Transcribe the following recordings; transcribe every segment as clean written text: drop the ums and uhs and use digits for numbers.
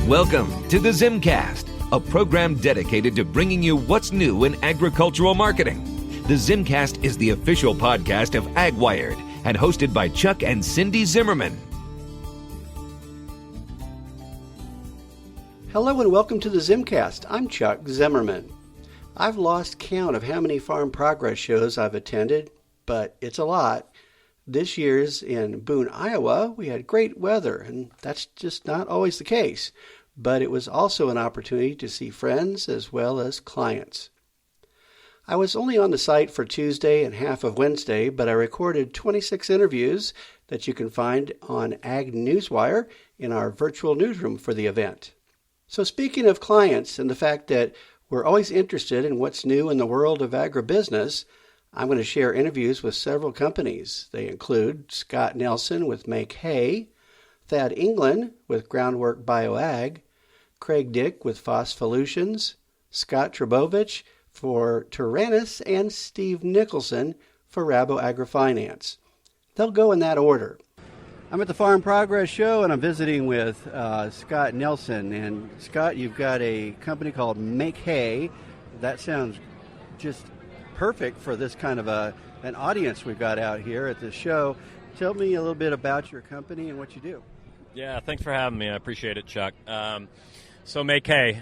Welcome to the ZimmCast, a program dedicated to bringing you what's new in agricultural marketing. The ZimmCast is the official podcast of AgWired and hosted by Chuck and Cindy Zimmerman. Hello and welcome to the ZimmCast. I'm Chuck Zimmerman. I've lost count of how many farm progress shows I've attended, but it's a lot. This year's in Boone, Iowa, we had great weather, and that's just not always the case. But it was also an opportunity to see friends as well as clients. I was only on the site for Tuesday and half of Wednesday, but I recorded 26 interviews that you can find on AgNewsWire in our virtual newsroom for the event. So speaking of clients and the fact that we're always interested in what's new in the world of agribusiness, I'm going to share interviews with several companies. They include Scott Nelson with Make Hay, Thad England with Groundwork Bioag, Craig Dick with Phospholutions, Scott Trbovich for Taranis and Steve Nicholson for Rabo AgriFinance. They'll go in that order. I'm at the Farm Progress Show and I'm visiting with Scott Nelson. And Scott, you've got a company called Make Hay. That sounds just perfect for this kind of an audience we've got out here at this show. Tell me a little bit about your company and what you do. Yeah, thanks for having me. I appreciate it, Chuck. So Make Hay,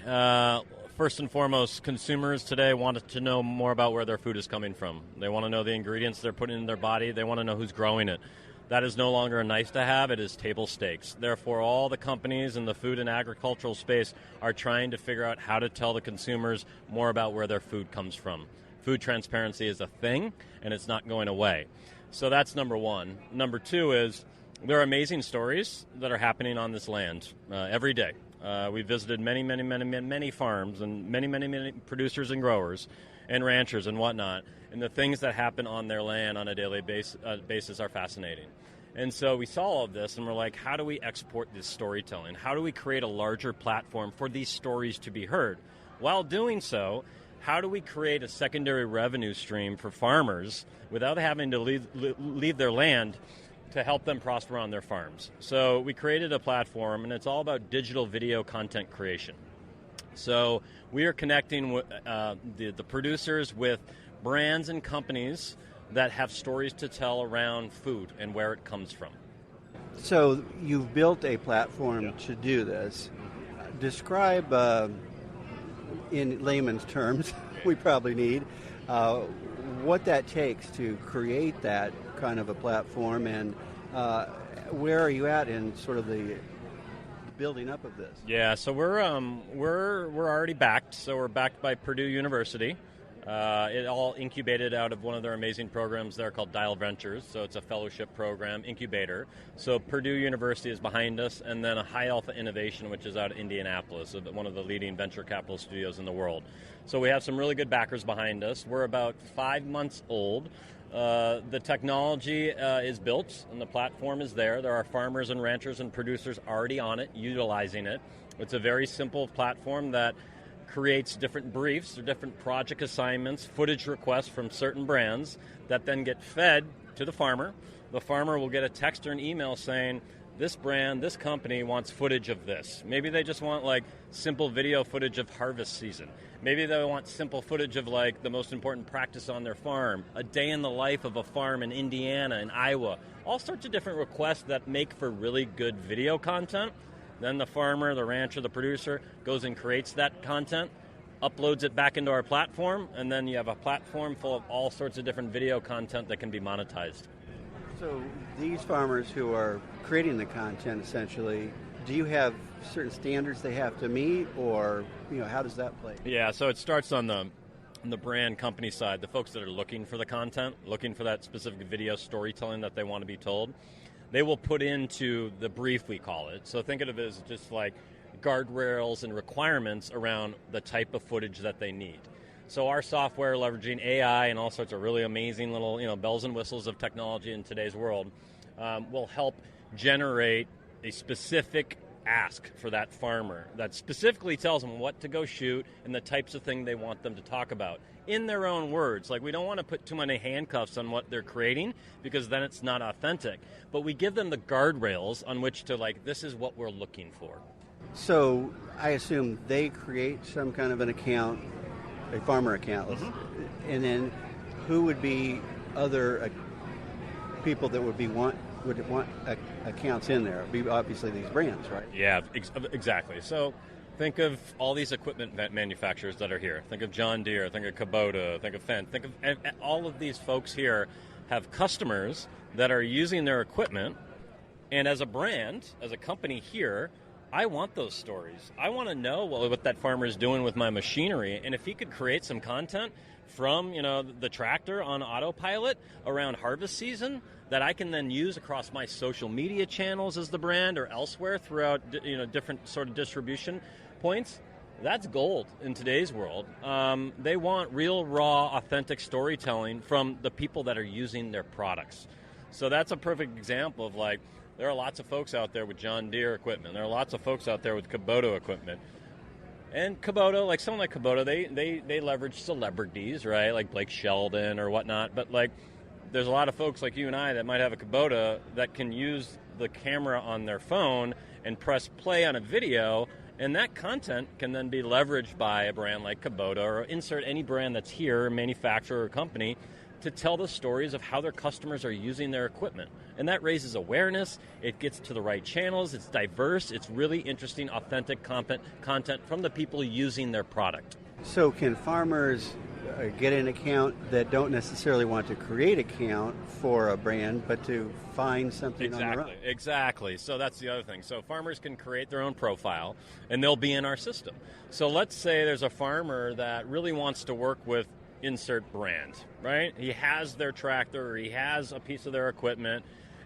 first and foremost, consumers today want to know more about where their food is coming from. They want to know the ingredients they're putting in their body. They want to know who's growing it. That is no longer a nice to have. It is table stakes. Therefore, all the companies in the food and agricultural space are trying to figure out how to tell the consumers more about where their food comes from. Food transparency is a thing, and it's not going away. So that's number one. Number two is there are amazing stories that are happening on this land every day. We visited many farms and many producers and growers and ranchers and whatnot, and the things that happen on their land on a daily basis are fascinating. And so we saw all of this, and we're like, how do we export this storytelling? How do we create a larger platform for these stories to be heard? While doing so, how do we create a secondary revenue stream for farmers without having to leave their land to help them prosper on their farms? So we created a platform, and it's all about digital video content creation. So we are connecting the producers with brands and companies that have stories to tell around food and where it comes from. So you've built a platform to do this. Describe in layman's terms, we probably need, what that takes to create that kind of a platform, and where are you at in sort of the building up of this? Yeah, so we're already backed. So we're backed by Purdue University. It all incubated out of one of their amazing programs there called Dial Ventures. So it's a fellowship program, incubator. So Purdue University is behind us, and then a High Alpha Innovation, which is out of Indianapolis, one of the leading venture capital studios in the world. So we have some really good backers behind us. We're about 5 months old. The technology is built, and the platform is there. There are farmers and ranchers and producers already on it, utilizing it. It's a very simple platform that creates different briefs or different project assignments, footage requests from certain brands that then get fed to the farmer. The farmer will get a text or an email saying, this brand, this company wants footage of this. Maybe they just want like simple video footage of harvest season. Maybe they want simple footage of like the most important practice on their farm, a day in the life of a farm in Indiana and Iowa. All sorts of different requests that make for really good video content. Then the farmer, the rancher, the producer goes and creates that content, uploads it back into our platform, and then you have a platform full of all sorts of different video content that can be monetized. So these farmers who are creating the content, essentially, do you have certain standards they have to meet, or how does that play? Yeah, so it starts on the brand company side, the folks that are looking for the content, looking for that specific video storytelling that they want to be told. They will put into the brief, we call it. So think of it as just like guardrails and requirements around the type of footage that they need. So our software, leveraging AI and all sorts of really amazing little bells and whistles of technology in today's world, will help generate a specific ask for that farmer that specifically tells them what to go shoot and the types of thing they want them to talk about in their own words. Like, we don't want to put too many handcuffs on what they're creating because then it's not authentic. But we give them the guardrails on which to, like, this is what we're looking for. So I assume they create some kind of an account, a farmer account, and then who would be other people that would want accounts in there? It'd be obviously these brands, right? Yeah, exactly. So think of all these equipment manufacturers that are here. Think of John Deere, think of Kubota, think of Fendt. Think of all of these folks here have customers that are using their equipment. And as a brand, as a company here, I want those stories. I want to know what that farmer is doing with my machinery. And if he could create some content from, the tractor on autopilot around harvest season that I can then use across my social media channels as the brand or elsewhere throughout, different sort of distribution points, that's gold in today's world. They want real, raw, authentic storytelling from the people that are using their products. So that's a perfect example of there are lots of folks out there with John Deere equipment. There are lots of folks out there with Kubota equipment. And Kubota, someone like Kubota, they leverage celebrities, right? Like Blake Sheldon or whatnot. But there's a lot of folks like you and I that might have a Kubota that can use the camera on their phone and press play on a video, and that content can then be leveraged by a brand like Kubota or insert any brand that's here, manufacturer or company, to tell the stories of how their customers are using their equipment. And that raises awareness, it gets to the right channels, it's diverse, it's really interesting, authentic content from the people using their product. So can farmers get an account that don't necessarily want to create an account for a brand, but to find something on their own? Exactly. So that's the other thing. So farmers can create their own profile, and they'll be in our system. So let's say there's a farmer that really wants to work with insert brand, right? He has their tractor, or he has a piece of their equipment,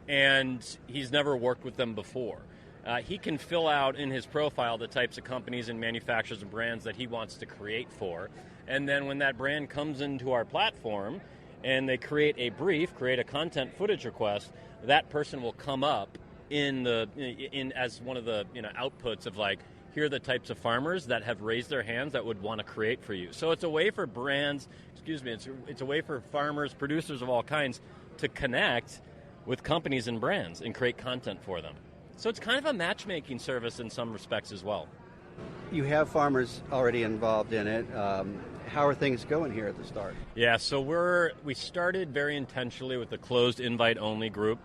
and he's never worked with them before. He can fill out in his profile the types of companies and manufacturers and brands that he wants to create for. And then when that brand comes into our platform and they create a brief, create a content footage request, that person will come up in as one of the outputs of here are the types of farmers that have raised their hands that would want to create for you. So it's a way for it's a way for farmers, producers of all kinds to connect with companies and brands and create content for them. So it's kind of a matchmaking service in some respects as well. You have farmers already involved in it. How are things going here at the start? Yeah, so we started very intentionally with a closed invite-only group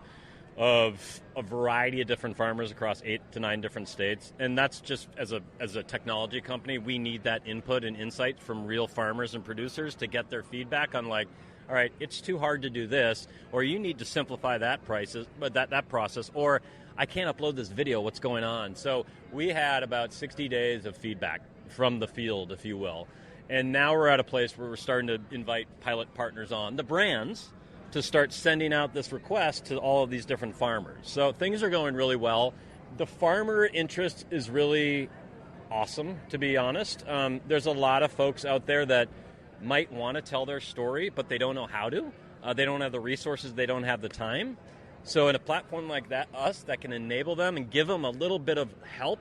of a variety of different farmers across 8 to 9 different states. And that's just as a technology company, we need that input and insight from real farmers and producers to get their feedback on all right, it's too hard to do this, or you need to simplify that process, or I can't upload this video, what's going on? So we had about 60 days of feedback from the field, if you will. And now we're at a place where we're starting to invite pilot partners on, the brands, to start sending out this request to all of these different farmers. So things are going really well. The farmer interest is really awesome, to be honest. There's a lot of folks out there that might want to tell their story, but they don't know how to. They don't have the resources, they don't have the time. So in a platform like that can enable them and give them a little bit of help,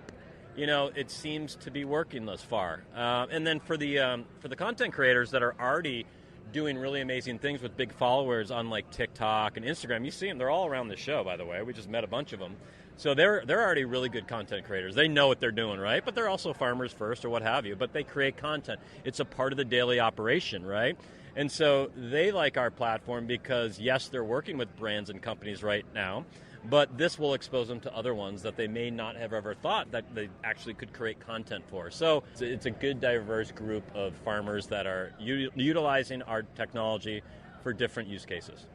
it seems to be working thus far. And then for the content creators that are already doing really amazing things with big followers on TikTok and Instagram, you see them, they're all around the show, by the way. We just met a bunch of them. So they're already really good content creators. They know what they're doing, right? But they're also farmers first or what have you. But they create content. It's a part of the daily operation, right? And so they like our platform because, yes, they're working with brands and companies right now, but this will expose them to other ones that they may not have ever thought that they actually could create content for. So it's a good, diverse group of farmers that are utilizing our technology for different use cases.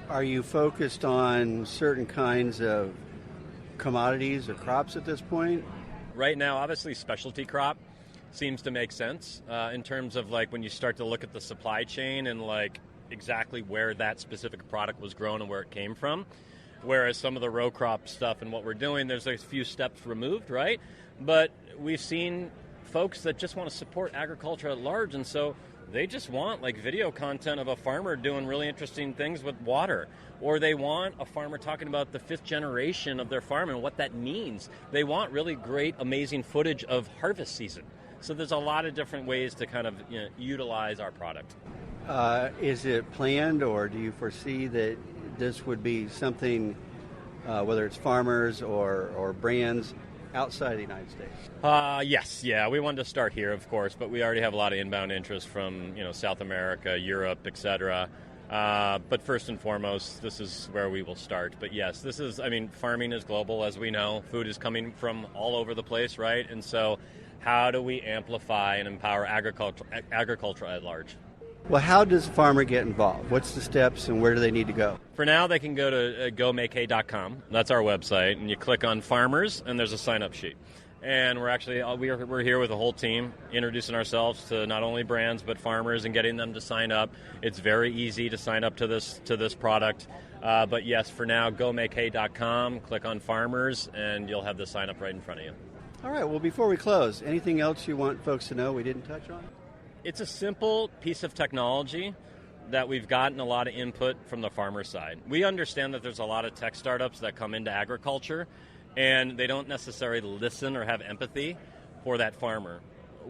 Are you focused on certain kinds of commodities or crops at this point? Right now, obviously, specialty crop seems to make sense in terms of when you start to look at the supply chain and exactly where that specific product was grown and where it came from. Whereas some of the row crop stuff and what we're doing, there's a few steps removed, right? But we've seen folks that just want to support agriculture at large, and so they just want video content of a farmer doing really interesting things with water. Or they want a farmer talking about the 5th generation of their farm and what that means. They want really great, amazing footage of harvest season. So there's a lot of different ways to kind of utilize our product. Is it planned, or do you foresee that this would be something, whether it's farmers or brands, outside the United States? Yes, yeah, we wanted to start here, of course, but we already have a lot of inbound interest from South America, Europe, etc. But first and foremost, this is where we will start. But yes, farming is global, as we know. Food is coming from all over the place, right? And so how do we amplify and empower agriculture at large? Well, how does a farmer get involved? What's the steps and where do they need to go? For now, they can go to gomake.com. That's our website. And you click on farmers, and there's a sign-up sheet. And we're here with a whole team, introducing ourselves to not only brands but farmers and getting them to sign up. It's very easy to sign up to this product. But yes, for now, gomake.com, click on farmers, and you'll have the sign up right in front of you. All right, well, before we close, anything else you want folks to know we didn't touch on? It's a simple piece of technology that we've gotten a lot of input from the farmer side. We understand that there's a lot of tech startups that come into agriculture, and they don't necessarily listen or have empathy for that farmer.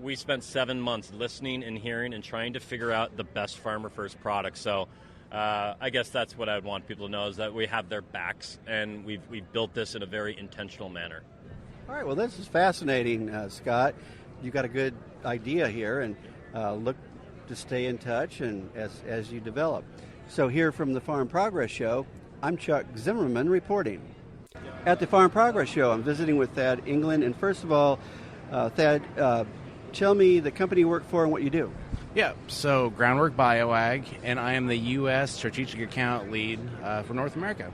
We spent 7 months listening and hearing and trying to figure out the best farmer-first product. So I guess that's what I would want people to know, is that we have their backs, and we've built this in a very intentional manner. All right, well, this is fascinating, Scott. You've got a good idea here, and look to stay in touch and as you develop. So here from the Farm Progress Show, I'm Chuck Zimmerman reporting. At the Farm Progress Show, I'm visiting with Thad England. And first of all, Thad, tell me the company you work for and what you do. Yeah, so Groundwork Bioag, and I am the U.S. Strategic Account Lead for North America.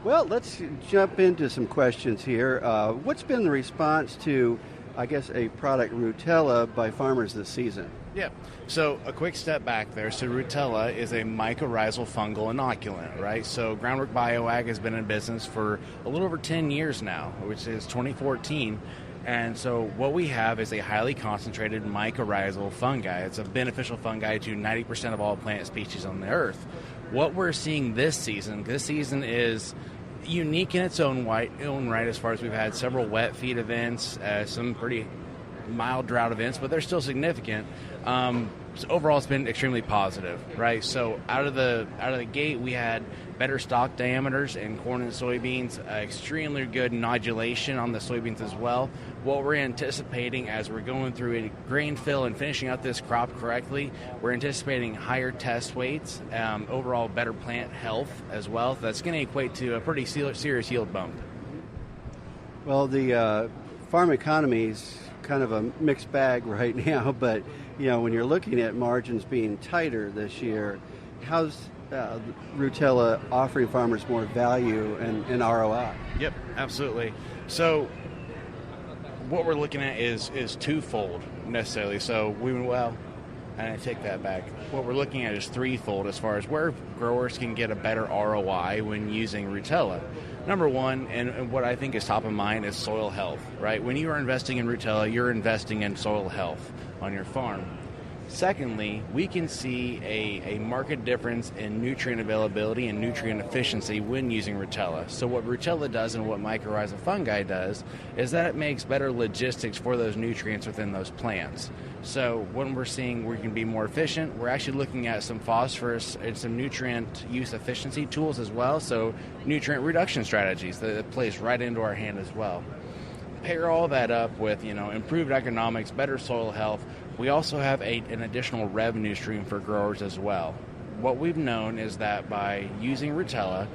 Well, let's jump into some questions here. What's been the response to, I guess, a product Rutella by farmers this season? Yeah, so a quick step back there. So Rutella is a mycorrhizal fungal inoculant, right? So Groundwork Bioag has been in business for a little over 10 years now, which is 2014. And so what we have is a highly concentrated mycorrhizal fungi. It's a beneficial fungi to 90% of all plant species on the earth. What we're seeing this season is unique in its own right as far as we've had several wet feed events, some pretty mild drought events, but they're still significant. So overall, it's been extremely positive, right? So out of the gate, we had better stalk diameters in corn and soybeans, extremely good nodulation on the soybeans as well. What we're anticipating as we're going through a grain fill and finishing out this crop correctly, we're anticipating higher test weights, overall better plant health as well. That's going to equate to a pretty serious yield bump. Well, the farm economy's kind of a mixed bag right now, but when you're looking at margins being tighter this year, how's Rutella offering farmers more value and ROI? Yep, absolutely. So what we're looking at is twofold necessarily. So I take that back. What we're looking at is threefold as far as where growers can get a better ROI when using Rutella. Number one, and what I think is top of mind, is soil health, right? When you are investing in Rutella, you're investing in soil health on your farm. Secondly, we can see a marked difference in nutrient availability and nutrient efficiency when using Rutella. So what Rutella does and what mycorrhizal fungi does is that it makes better logistics for those nutrients within those plants. So when we're seeing we can be more efficient, we're actually looking at some phosphorus and some nutrient use efficiency tools as well, so nutrient reduction strategies that plays right into our hand as well. Pair all that up with improved economics, better soil health. We also have an additional revenue stream for growers as well. What we've known is that by using Rutella,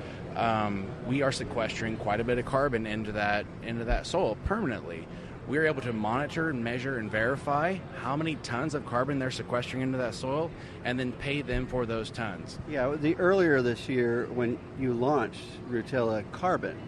we are sequestering quite a bit of carbon into that soil permanently. We're able to monitor, measure, and verify how many tons of carbon they're sequestering into that soil, and then pay them for those tons. Yeah, earlier this year when you launched Rutella Carbon,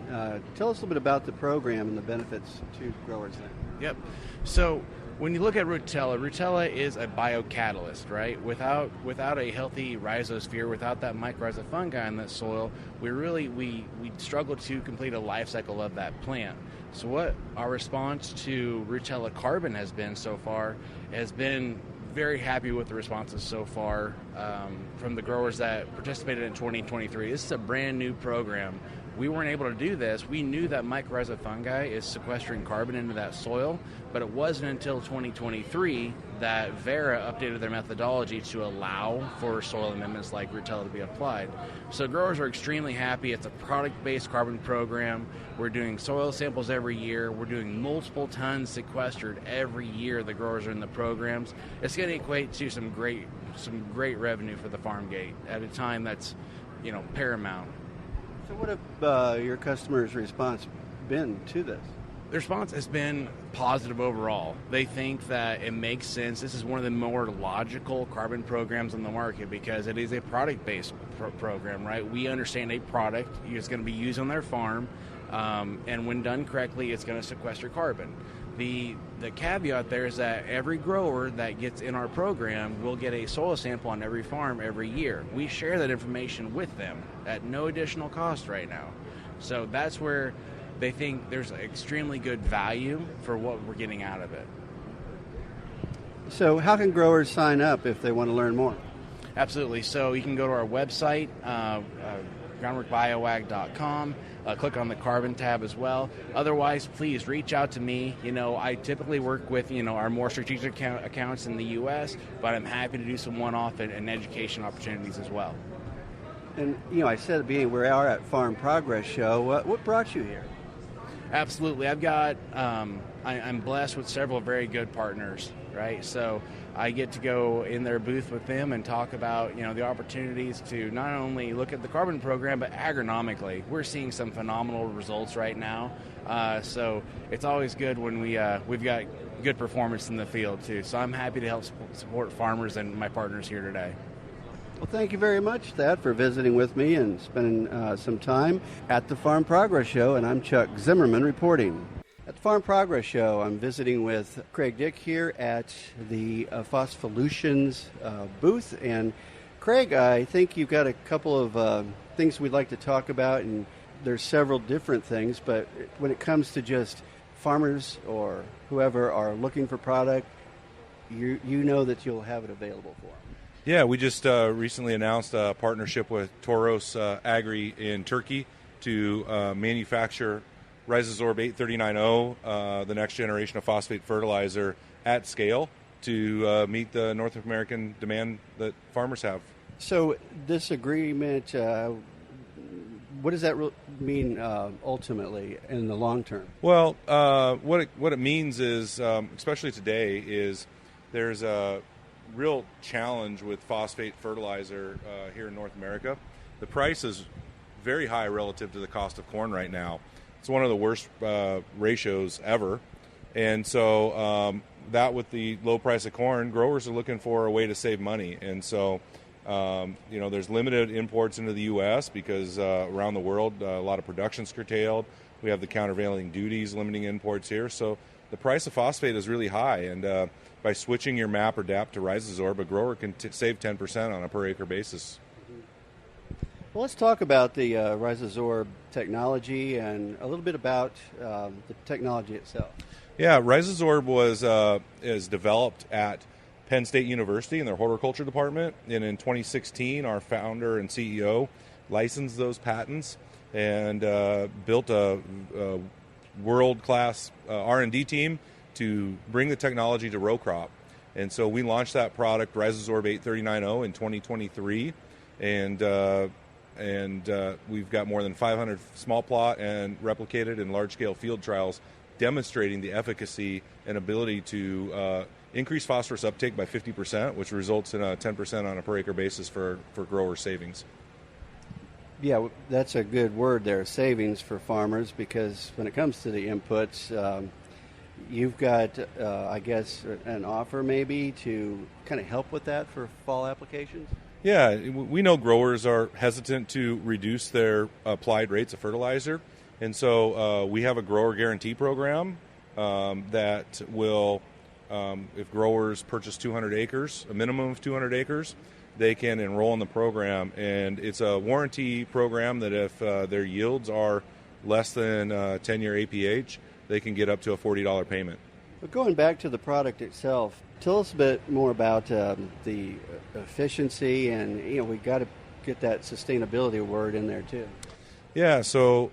tell us a little bit about the program and the benefits to growers there. Yep. So when you look at Rutella is a biocatalyst, right? Without a healthy rhizosphere, without that mycorrhizal fungi in that soil, we struggle to complete a life cycle of that plant. So what our response to Rutella Carbon has been so far has been very happy with the responses so far from the growers that participated in 2023. This is a brand new program we weren't able to do this. We knew that mycorrhiza fungi is sequestering carbon into that soil, but it wasn't until 2023 that Vera updated their methodology to allow for soil amendments like Rutella to be applied. So growers are extremely happy. It's a product-based carbon program. We're doing soil samples every year. We're doing multiple tons sequestered every year. The growers are in the programs. It's going to equate to some great revenue for the farm gate at a time that's, paramount. So what have your customers' response been to this? The response has been positive overall. They think that it makes sense. This is one of the more logical carbon programs on the market because it is a product-based program, right? We understand a product is going to be used on their farm, and when done correctly, it's going to sequester carbon. The caveat there is that every grower that gets in our program will get a soil sample on every farm every year. We share that information with them at no additional cost right now. So that's where they think there's extremely good value for what we're getting out of it. So how can growers sign up if they want to learn more? Absolutely. So you can go to our website, groundworkbioag.com. Click on the carbon tab as well. Otherwise, please reach out to me. I typically work with, our more strategic accounts in the U.S., but I'm happy to do some one-off and education opportunities as well. And, I said at the beginning, we are at Farm Progress Show. What brought you here? Absolutely. I've got, I'm blessed with several very good partners, right? So I get to go in their booth with them and talk about, the opportunities to not only look at the carbon program, but agronomically. We're seeing some phenomenal results right now. So it's always good when we've got good performance in the field, too. So I'm happy to help support farmers and my partners here today. Well, thank you very much, Thad, for visiting with me and spending some time at the Farm Progress Show. And I'm Chuck Zimmerman reporting. At the Farm Progress Show, I'm visiting with Craig Dick here at the Phospholutions booth. And Craig, I think you've got a couple of things we'd like to talk about, and there's several different things, but when it comes to just farmers or whoever are looking for product, you know that you'll have it available for them. Yeah, we just recently announced a partnership with Taranis Agri in Turkey to manufacture Rhizosorb 839O, the next generation of phosphate fertilizer, at scale to meet the North American demand that farmers have. So this agreement, what does that mean ultimately in the long term? Well, what it means is, especially today, is there's a real challenge with phosphate fertilizer here in North America. The price is very high relative to the cost of corn right now. It's one of the worst ratios ever. And so that with the low price of corn, growers are looking for a way to save money. And so, there's limited imports into the U.S. because around the world, a lot of production's curtailed. We have the countervailing duties limiting imports here. So the price of phosphate is really high. And by switching your MAP or DAP to Rhizosorb, a grower can save 10% on a per acre basis. Well, let's talk about the Rhizosorb technology and a little bit about the technology itself. Yeah, Rhizosorb is developed at Penn State University in their horticulture department, and in 2016, our founder and CEO licensed those patents and built a world-class R&D team to bring the technology to row crop. And so we launched that product, Rhizosorb 839O, in 2023, and we've got more than 500 small plot and replicated and large-scale field trials demonstrating the efficacy and ability to increase phosphorus uptake by 50%, which results in a 10% on a per acre basis for grower savings. Yeah, that's a good word there, savings for farmers, because when it comes to the inputs, you've got, I guess, an offer maybe to kind of help with that for fall applications? Yeah, we know growers are hesitant to reduce their applied rates of fertilizer, and so we have a grower guarantee program that will, if growers purchase 200 acres, a minimum of 200 acres, they can enroll in the program, and it's a warranty program that if their yields are less than 10-year APH, they can get up to a $40 payment. But going back to the product itself, tell us a bit more about the efficiency, and we got to get that sustainability word in there too. Yeah, so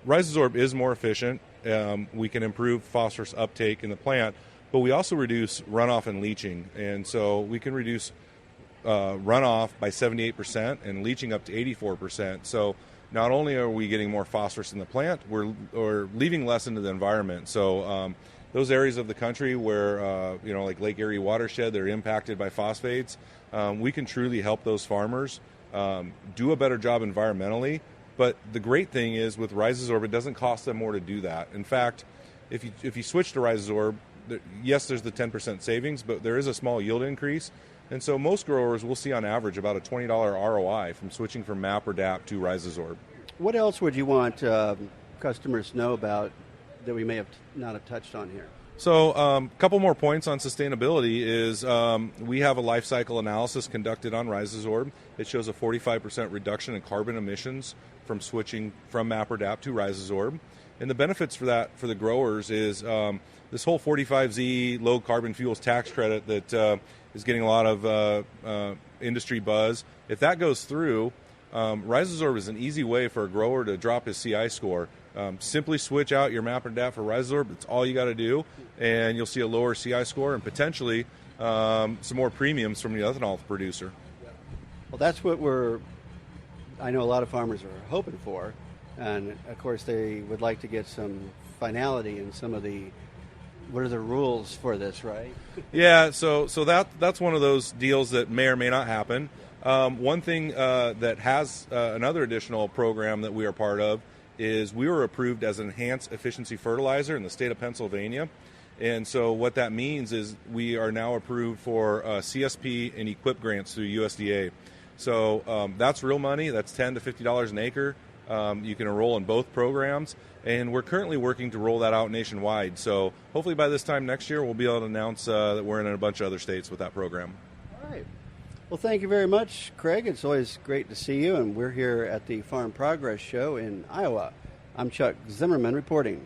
Rhizosorb is more efficient. We can improve phosphorus uptake in the plant, but we also reduce runoff and leaching. And so we can reduce runoff by 78% and leaching up to 84%. So not only are we getting more phosphorus in the plant, we're leaving less into the environment. So those areas of the country where, like Lake Erie watershed, they're impacted by phosphates, we can truly help those farmers do a better job environmentally. But the great thing is with Rhizosorb, it doesn't cost them more to do that. In fact, if you switch to Rhizosorb, yes, there's the 10% savings, but there is a small yield increase. And so most growers will see on average about a $20 ROI from switching from MAP or DAP to Rhizosorb. What else would you want customers to know about that we may have not have touched on here? So a couple more points on sustainability is we have a life cycle analysis conducted on Rhizosorb. It shows a 45% reduction in carbon emissions from switching from MAP or DAP to Rhizosorb. And the benefits for that for the growers is this whole 45Z low carbon fuels tax credit that is getting a lot of industry buzz. If that goes through, Rhizosorb is an easy way for a grower to drop his CI score. Simply switch out your MAP or DAP for Rhizosorb. That's all you got to do, and you'll see a lower CI score and potentially some more premiums from the ethanol producer. Well, that's what I know a lot of farmers are hoping for, and of course they would like to get some finality in some of what are the rules for this, right? Yeah, so that's one of those deals that may or may not happen. One thing that has another additional program that we are part of is we were approved as an enhanced efficiency fertilizer in the state of Pennsylvania. And so what that means is we are now approved for CSP and EQIP grants through USDA. So that's real money. That's $10 to $50 an acre. You can enroll in both programs. And we're currently working to roll that out nationwide. So hopefully by this time next year, we'll be able to announce that we're in a bunch of other states with that program. All right. Well, thank you very much, Craig. It's always great to see you. And we're here at the Farm Progress Show in Iowa. I'm Chuck Zimmerman reporting.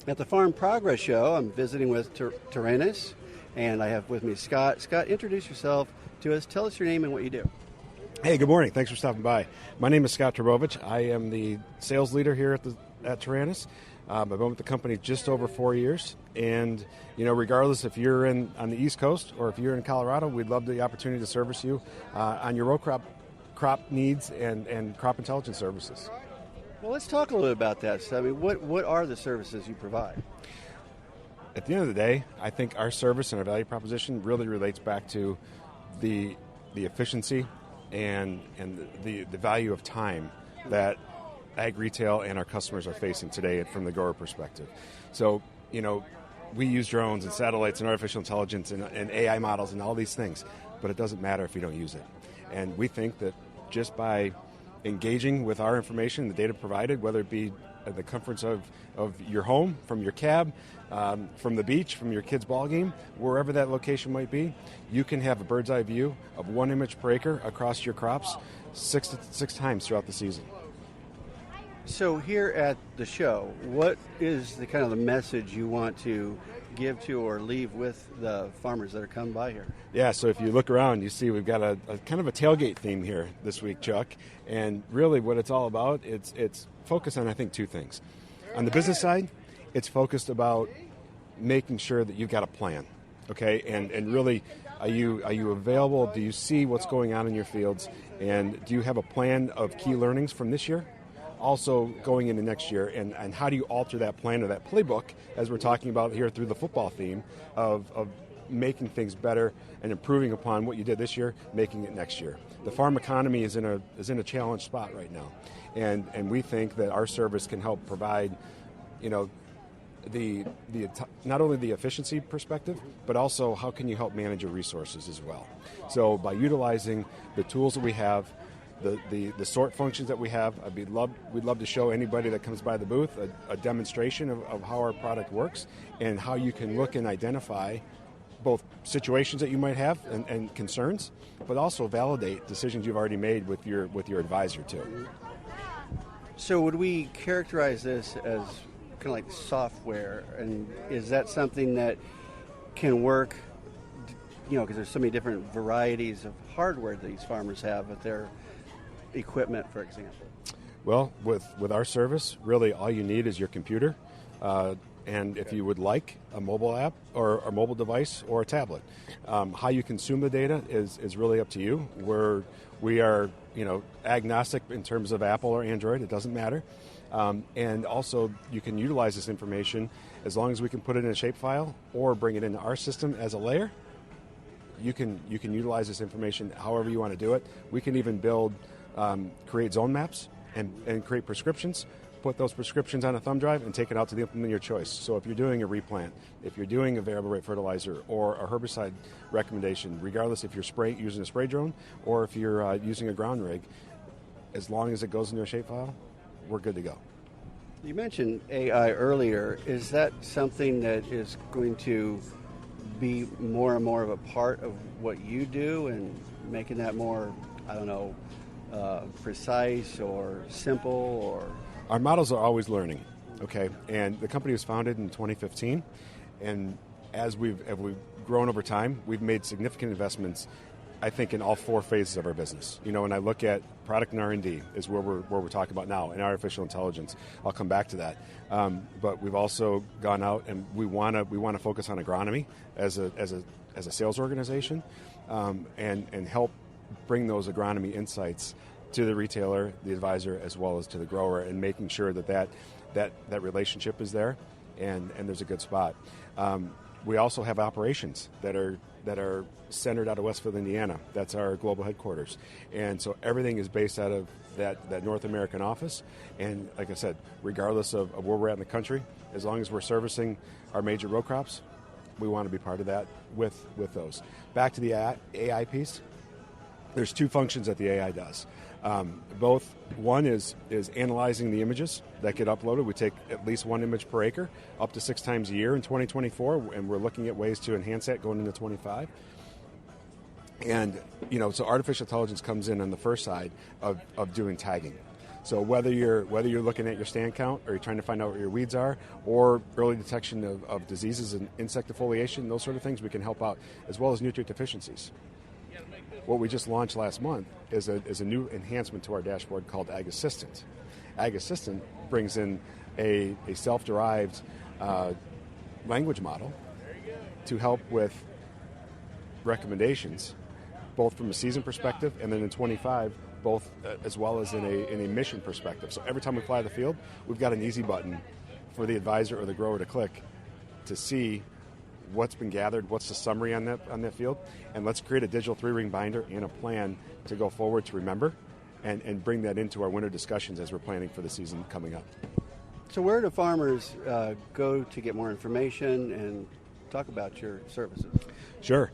At the Farm Progress Show, I'm visiting with Taranis, and I have with me Scott. Scott, introduce yourself to us. Tell us your name and what you do. Hey, good morning. Thanks for stopping by. My name is Scott Trbovich. I am the sales leader here at Taranis. I've been with the company just over 4 years, and regardless if you're on the East Coast or if you're in Colorado, we'd love the opportunity to service you on your row crop needs and crop intelligence services. Well, let's talk a little bit about that. So, I mean, what are the services you provide? At the end of the day, I think our service and our value proposition really relates back to the efficiency and the value of time that ag retail and our customers are facing today from the grower perspective. So, we use drones and satellites and artificial intelligence and AI models and all these things, but it doesn't matter if you don't use it. And we think that just by engaging with our information, the data provided, whether it be at the comforts of your home, from your cab, from the beach, from your kid's ball game, wherever that location might be, you can have a bird's eye view of 1 image per acre across your crops six times throughout the season. So here at the show, what is the kind of the message you want to give to or leave with the farmers that are coming by here? Yeah, so if you look around, you see we've got a kind of a tailgate theme here this week, Chuck. And really what it's all about, it's focused on, I think, two things. On the business side, it's focused about making sure that you've got a plan, okay? And really, are you available? Do you see what's going on in your fields? And do you have a plan of key learnings from this year? Also going into next year, and how do you alter that plan or that playbook, as we're talking about here through the football theme, of making things better and improving upon what you did this year, making it next year. The farm economy is in a challenged spot right now, and we think that our service can help provide, the not only the efficiency perspective, but also how can you help manage your resources as well. So by utilizing the tools that we have, the sort functions that we have, we'd love to show anybody that comes by the booth a demonstration of how our product works and how you can look and identify both situations that you might have and concerns, but also validate decisions you've already made with your advisor too. So would we characterize this as kind of like software, and is that something that can work, because there's so many different varieties of hardware that these farmers have with their equipment, for example? Well, with our service, really all you need is your computer, and if you would like a mobile app or a mobile device or a tablet. How you consume the data is really up to you. We are agnostic in terms of Apple or Android. It doesn't matter. And also you can utilize this information as long as we can put it in a shapefile or bring it into our system as a layer. You can utilize this information however you want to do it. We can even create zone maps and create prescriptions, put those prescriptions on a thumb drive and take it out to the implement of your choice. So if you're doing a replant, if you're doing a variable rate fertilizer or a herbicide recommendation, regardless if you're using a spray drone or if you're using a ground rig, as long as it goes into a shapefile, we're good to go. You mentioned AI earlier. Is that something that is going to be more and more of a part of what you do and making that more, precise or simple? Or our models are always learning, okay? And the company was founded in 2015, and as we've grown over time, we've made significant investments, I think, in all four phases of our business. When I look at product and R&D is where we're talking about now, and artificial intelligence. I'll come back to that. But we've also gone out and we want to focus on agronomy as a sales organization, and help bring those agronomy insights to the retailer, the advisor, as well as to the grower, and making sure that relationship is there and there's a good spot. We also have operations that are centered out of Westfield, Indiana. That's our global headquarters. And so everything is based out of that North American office. And like I said, regardless of where we're at in the country, as long as we're servicing our major row crops, we want to be part of that with those. Back to the AI piece, there's two functions that the AI does. One is analyzing the images that get uploaded. We take at least one image per acre, up to 6 times a year in 2024, and we're looking at ways to enhance that going into 25. And so artificial intelligence comes in on the first side of doing tagging. So whether you're looking at your stand count, or you're trying to find out what your weeds are, or early detection of diseases and insect defoliation, those sort of things, we can help out, as well as nutrient deficiencies. What we just launched last month is a new enhancement to our dashboard called Ag Assistant. Ag Assistant brings in a self-derived language model to help with recommendations, both from a season perspective and then in 25, both as well as in a mission perspective. So every time we fly the field, we've got an easy button for the advisor or the grower to click to see what's been gathered, what's the summary on that field, and let's create a digital 3-ring binder and a plan to go forward to remember and bring that into our winter discussions as we're planning for the season coming up. So where do farmers go to get more information and talk about your services? Sure.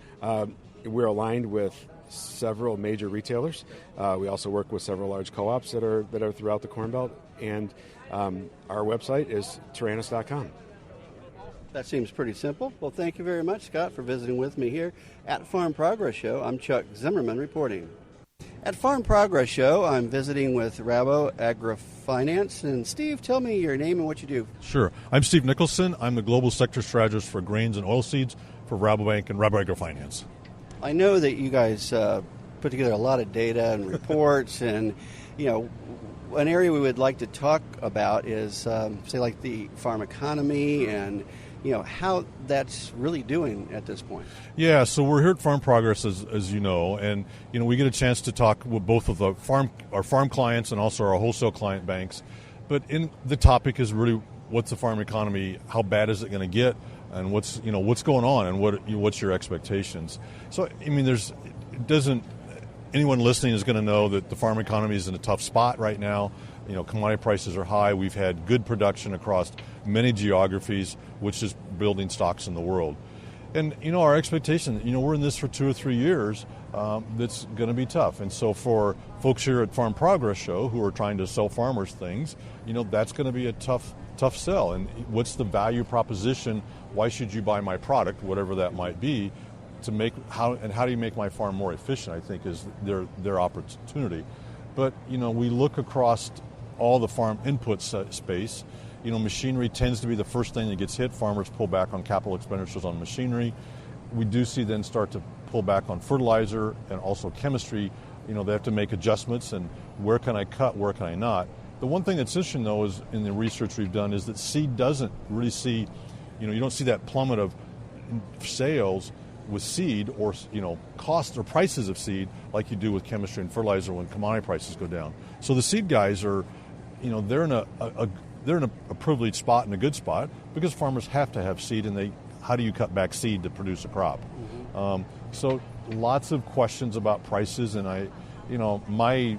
We're aligned with several major retailers. We also work with several large co-ops that are throughout the Corn Belt, and our website is Taranis.com. That seems pretty simple. Well, thank you very much, Scott, for visiting with me here at Farm Progress Show. I'm Chuck Zimmerman reporting. At Farm Progress Show, I'm visiting with Rabo AgriFinance. And Steve, tell me your name and what you do. Sure. I'm Steve Nicholson. I'm the Global Sector Strategist for Grains and Oilseeds for Rabobank and Rabo AgriFinance. I know that you guys put together a lot of data and reports, and, an area we would like to talk about is, say, like the farm economy and how that's really doing at this point. Yeah, so we're here at Farm Progress, as you know, and we get a chance to talk with both of our farm clients and also our wholesale client banks. But the topic is really, what's the farm economy? How bad is it going to get? And what's going on, and what's your expectations? So anyone listening is going to know that the farm economy is in a tough spot right now. Commodity prices are high. We've had good production across many geographies, which is building stocks in the world. And, our expectation, we're in this for 2 or 3 years. That's going to be tough. And so for folks here at Farm Progress Show who are trying to sell farmers things, that's going to be a tough sell. And what's the value proposition? Why should you buy my product, whatever that might be, how do you make my farm more efficient, I think, is their opportunity. But, we look across all the farm input space. Machinery tends to be the first thing that gets hit. Farmers pull back on capital expenditures on machinery. We do see then start to pull back on fertilizer and also chemistry. They have to make adjustments, and where can I cut, where can I not? The one thing that's interesting, though, is in the research we've done, is that seed doesn't really see, you don't see that plummet of sales with seed or, costs or prices of seed like you do with chemistry and fertilizer when commodity prices go down. So the seed guys are, they're in a privileged spot and a good spot because farmers have to have seed, and how do you cut back seed to produce a crop? Mm-hmm. So lots of questions about prices, and my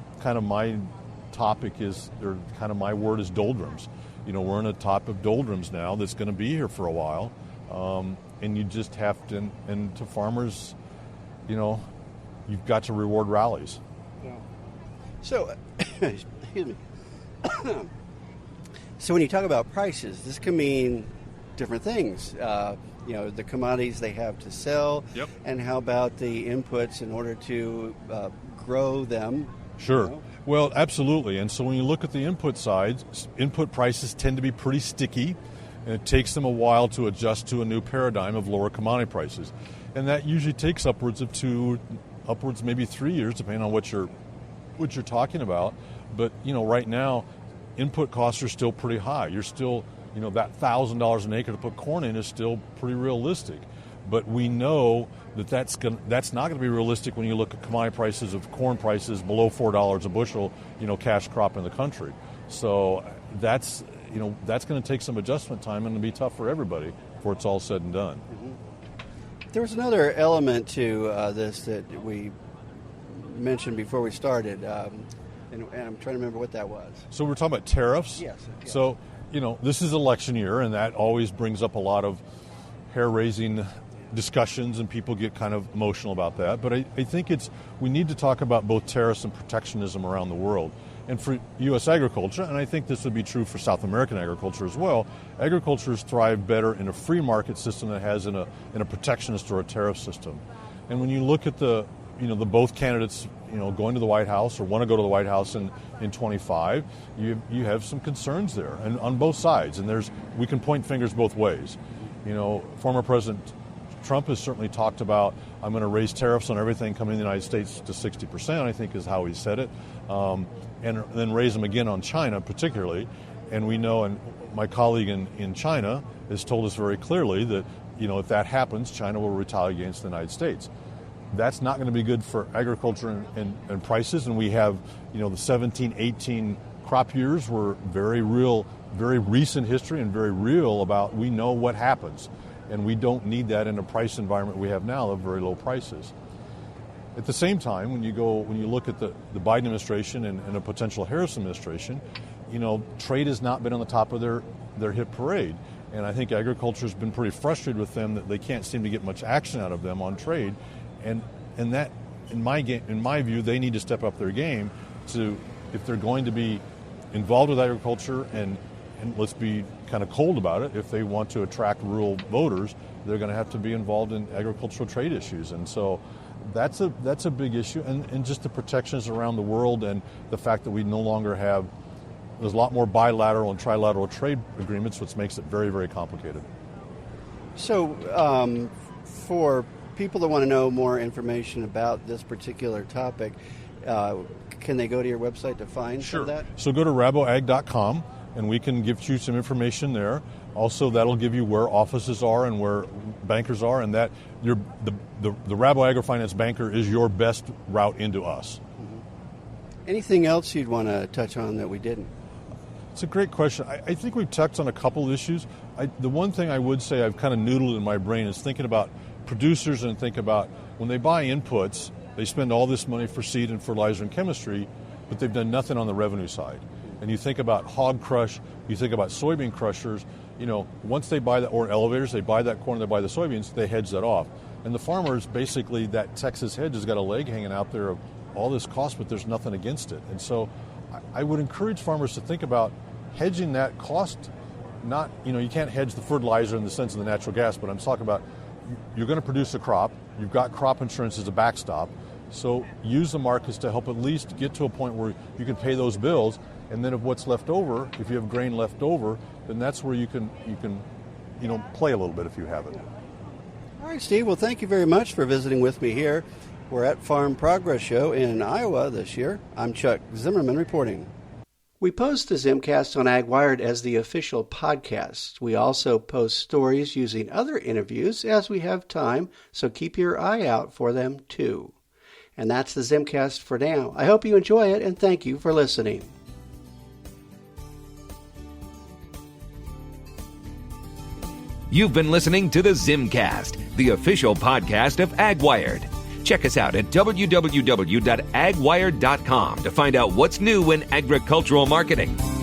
topic is, or kind of my word is doldrums. We're in a type of doldrums now that's going to be here for a while, and you just have to, and to farmers, you've got to reward rallies. Yeah. So, excuse me. So when you talk about prices, this can mean different things. The commodities they have to sell, yep. And how about the inputs in order to grow them? Sure. Well, absolutely. And so when you look at the input side, input prices tend to be pretty sticky, and it takes them a while to adjust to a new paradigm of lower commodity prices. And that usually takes upwards maybe 3 years, depending on what you're talking about. But, right now, input costs are still pretty high. You're still, that $1,000 an acre to put corn in is still pretty realistic. But we know that's not going to be realistic when you look at commodity prices of corn prices below $4 a bushel, cash crop in the country. So that's going to take some adjustment time, and it'll be tough for everybody before it's all said and done. Mm-hmm. There was another element to this that we mentioned before we started, and I'm trying to remember what that was. So we're talking about tariffs? Yes. So, this is election year, and that always brings up a lot of hair-raising discussions, and people get kind of emotional about that. But I think we need to talk about both tariffs and protectionism around the world. And for U.S. agriculture, and I think this would be true for South American agriculture as well, agricultures thrive better in a free market system than it has in a protectionist or a tariff system. And when you look at the both candidates, going to the White House or want to go to the White House in 25, you have some concerns there, and on both sides. And we can point fingers both ways. Former President Trump has certainly talked about, I'm going to raise tariffs on everything coming in the United States to 60%, I think is how he said it, and then raise them again on China particularly. And we know, and my colleague in China has told us very clearly that, if that happens, China will retaliate against the United States. That's not going to be good for agriculture and prices. And we have, the 17, 18 crop years were very real, very recent history and very real about, we know what happens. And we don't need that in a price environment we have now of very low prices. At the same time, when you look at the Biden administration and a potential Harris administration, trade has not been on the top of their hit parade. And I think agriculture has been pretty frustrated with them that they can't seem to get much action out of them on trade. And that, in my view, they need to step up their game if they're going to be involved with agriculture, and let's be kind of cold about it, if they want to attract rural voters, they're going to have to be involved in agricultural trade issues. And so that's a big issue, and just the protections around the world, and the fact that we no longer have, there's a lot more bilateral and trilateral trade agreements, which makes it very, very complicated. So for people that want to know more information about this particular topic, can they go to your website to find some of that? So go to raboag.com, and we can give you some information there. Also, that'll give you where offices are and where bankers are, and that the Rabo AgriFinance banker is your best route into us. Mm-hmm. Anything else you'd want to touch on that we didn't? It's a great question. I think we've touched on a couple issues. The one thing I would say I've kind of noodled in my brain is thinking about producers, and think about when they buy inputs, they spend all this money for seed and fertilizer and chemistry, but they've done nothing on the revenue side. And you think about hog crush, you think about soybean crushers, once they buy that, or elevators, they buy that corn, they buy the soybeans, they hedge that off. And the farmers, basically, that Texas hedge has got a leg hanging out there of all this cost, but there's nothing against it. And so I would encourage farmers to think about hedging that cost. Not, you can't hedge the fertilizer in the sense of the natural gas, but I'm talking about you're going to produce a crop, you've got crop insurance as a backstop, so use the markets to help at least get to a point where you can pay those bills, and then if what's left over, if you have grain left over, then that's where you can play a little bit if you have it. All right, Steve, well, thank you very much for visiting with me here. We're at Farm Progress Show in Iowa this year. I'm Chuck Zimmerman reporting. We post the ZimmCast on AgWired as the official podcast. We also post stories using other interviews as we have time, so keep your eye out for them too. And that's the ZimmCast for now. I hope you enjoy it, and thank you for listening. You've been listening to the ZimmCast, the official podcast of AgWired. Check us out at www.agwired.com to find out what's new in agricultural marketing.